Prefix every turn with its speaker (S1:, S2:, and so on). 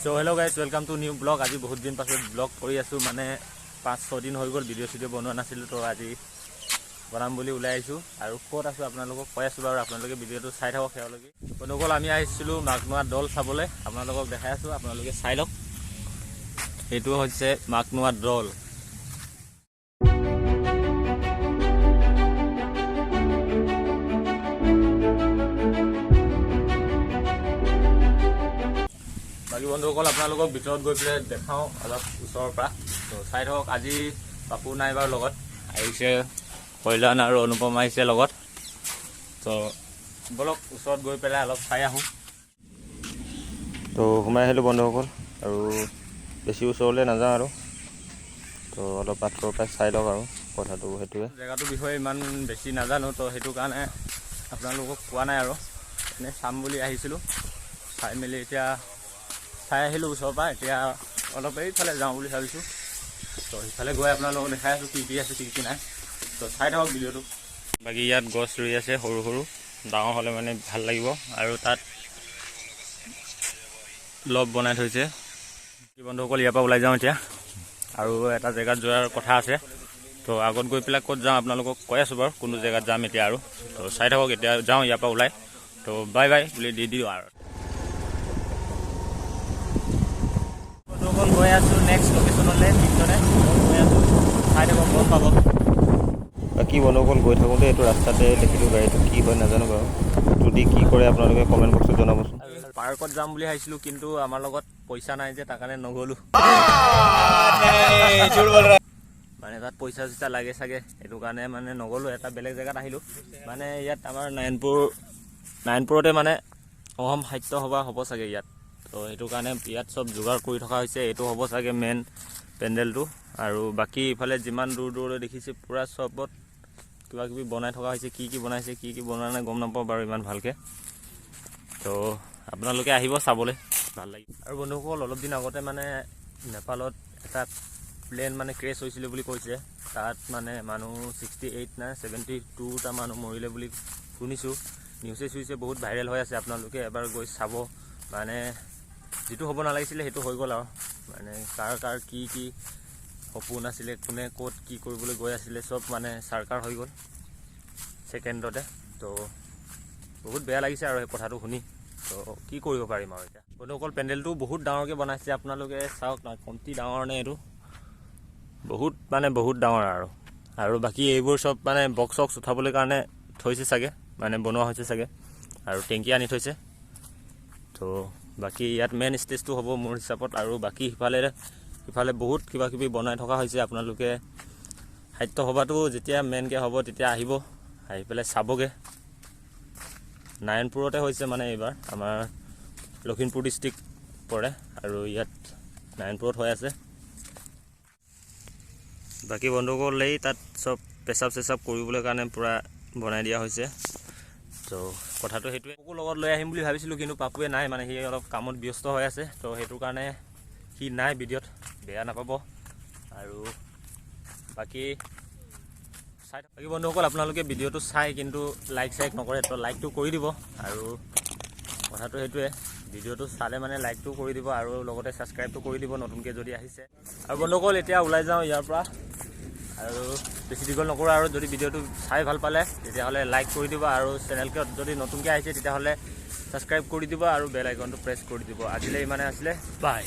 S1: So hello guys, welcome to new vlog. আজি বহুত দিন পাছত vlog কৰি আছো মানে 5-6 দিন হৈ গ'ল ভিডিও বনোৱা নাছিলো তো আজি বনাম বুলি ওলাই আহিছো আৰু ক'ত আছো আপোনালোকক কৈ আছো বাৰু আপোনালোকে ভিডিওটো চাই থাকক হেওলকি বনগল আমি আহিছিলো মাকনোৱা দল চাবলৈ আপোনালোকক দেখাই আছো আপোনালোকে চাই লওক এইটো হৈছে মাকনোৱা দল বাকি বন্ধুসকল আপোনালোকক ভিতৰত গৈ পেলাই দেখাও অলপ ওচৰৰ পৰা তো চাই থাকক আজি পাপু নাইবাৰ লগত আহিছে কল্যাণ আৰু অনুপম আহিছে লগত তো বলক ওচৰত গৈ পেলাই অলপ চাই আহোঁ তো সোমাই আহিলোঁ বন্ধুসকল আৰু বেছি ওচৰলৈ নাযাওঁ আৰু তো অলপ আঁতৰৰ পৰা চাই লওক আৰু কথাটো সেইটোৱে জেগাটোৰ বিষয়ে ইমান বেছি নাজানো তো সেইটো কাৰণে আপোনালোকক কোৱা নাই আৰু এনে চাম বুলি আহিছিলোঁ চাই মেলি এতিয়া চাই আহিলোঁ ওচৰৰ পৰা এতিয়া অলপ এইফালে যাওঁ বুলি ভাবিছোঁ তো সেইফালে গৈ আপোনালোকক দেখাই আছোঁ কি আছে কি নাই তো চাই থাকক ভিডিঅ'টো বাকী ইয়াত গছ ৰুই আছে সৰু সৰু ডাঙৰ হ'লে মানে ভাল লাগিব আৰু তাত লব বনাই থৈছে বন্ধুসকল ইয়াৰ পৰা ওলাই যাওঁ এতিয়া আৰু এটা জেগাত যোৱাৰ কথা আছে তো আগত গৈ পেলাই ক'ত যাওঁ আপোনালোকক কৈ আছোঁ বাৰু কোনটো জেগাত যাম এতিয়া আৰু তো চাই থাকক এতিয়া যাওঁ ইয়াৰ পৰা ওলাই তো বাই বাই বুলি দি দিওঁ আৰু গৈ আছোঁ নেক্সট লোকেশ্যনলৈ পিছনে গৈ আছোঁ চাই থাকক গম পাব বাকী বন্ধুসকল গৈ থাকোঁতে এইটো ৰাস্তাতে দেখিলোঁ গাড়ীটো কি হয় নাজানো বাৰু যদি কি কৰে আপোনালোকে কমেণ্ট বক্সত জনাবচোন পাৰ্কত যাম বুলি ভাবিছিলোঁ কিন্তু আমাৰ লগত পইচা নাই যে তাৰ কাৰণে নগ'লোঁ মানে তাত পইচা চইচা লাগে চাগে সেইটো কাৰণে মানে নগ'লোঁ এটা বেলেগ জেগাত আহিলোঁ মানে ইয়াত আমাৰ নাৰায়ণপুৰতে মানে অসম সাহিত্য সভা হ'ব চাগে ইয়াত তো সেইটো কাৰণে ইয়াত চব যোগাৰ কৰি থকা হৈছে এইটো হ'ব চাগে মেইন পেণ্ডেলটো আৰু বাকী ইফালে যিমান দূৰ দূৰলৈ দেখিছে পূৰা চবত কিবা কিবি বনাই থকা হৈছে কি বনাইছে কি বনোৱা নাই গম নাপাওঁ বাৰু ইমান ভালকৈ তো আপোনালোকে আহিব চাবলৈ ভাল লাগিব আৰু বন্ধুসকল অলপ দিন আগতে মানে নেপালত এটা প্লেন মানে ক্ৰেছ হৈছিলে বুলি কৈছে তাত মানে মানুহ 68 নে 72টা মানুহ মৰিলে বুলি শুনিছোঁ নিউজে চুইছে বহুত ভাইৰেল হৈ আছে আপোনালোকে এবাৰ গৈ চাব মানে যিটো হ'ব নালাগিছিলে সেইটো হৈ গ'ল আৰু মানে কাৰ কি সপোন আছিলে কোনে ক'ত কি কৰিবলৈ গৈ আছিলে চব মানে চাৰকাৰ হৈ গ'ল ছেকেণ্ডতে তো বহুত বেয়া লাগিছে আৰু সেই কথাটো শুনি তো কি কৰিব পাৰিম আৰু এতিয়া বন্ধুসকল পেণ্ডেলটো বহুত ডাঙৰকৈ বনাইছে আপোনালোকে চাওক না কমটি ডাঙৰ নে এইটো বহুত ডাঙৰ আৰু বাকী এইবোৰ চব মানে বক্স চক্স উঠাবলৈ কাৰণে থৈছে চাগে মানে বনোৱা হৈছে চাগে আৰু টেংকি আনি থৈছে তো বাকী ইয়াত মেইন ষ্টেজটো হ'ব মোৰ হিচাপত আৰু বাকী সিফালে বহুত কিবা কিবি বনাই থকা হৈছে আপোনালোকে সাহিত্য সভাটো যেতিয়া মেইনকৈ হ'ব তেতিয়া আহি পেলাই চাবগৈ নাৰায়ণপুৰতে হৈছে মানে এইবাৰ আমাৰ লখিমপুৰ ডিষ্ট্ৰিক্ট পৰে আৰু ইয়াত নাৰায়ণপুৰত হৈ আছে বাকী বন্ধুসকল এই তাত চব পেচাব কৰিবলৈ কাৰণে পূৰা বনাই দিয়া হৈছে তো কথাটো সেইটোৱে মোকো লগত লৈ আহিম বুলি ভাবিছিলোঁ কিন্তু পাপুৱে নাই মানে সি অলপ কামত ব্যস্ত হৈ আছে তো সেইটো কাৰণে সি নাই ভিডিঅ'ত বেয়া নাপাব আৰু বাকী বন্ধুসকল আপোনালোকে ভিডিঅ'টো চাই কিন্তু লাইক নকৰে তো লাইকটো কৰি দিব আৰু কথাটো সেইটোৱে ভিডিঅ'টো চালে মানে লাইকটো কৰি দিব আৰু লগতে ছাবস্ক্ৰাইবটো কৰি দিব নতুনকৈ যদি আহিছে আৰু বন্ধুসকল এতিয়া ওলাই যাওঁ ইয়াৰ পৰা আৰু বেছি দীঘল নকৰোঁ আৰু যদি ভিডিঅ'টো চাই ভাল পালে তেতিয়াহ'লে লাইক কৰি দিব আৰু চেনেলকে যদি নতুনকৈ আহিছে তেতিয়াহ'লে ছাবস্ক্ৰাইব কৰি দিব আৰু বেল আইকনটো প্ৰেছ কৰি দিব আজিলৈ ইমানে আছিলে বাই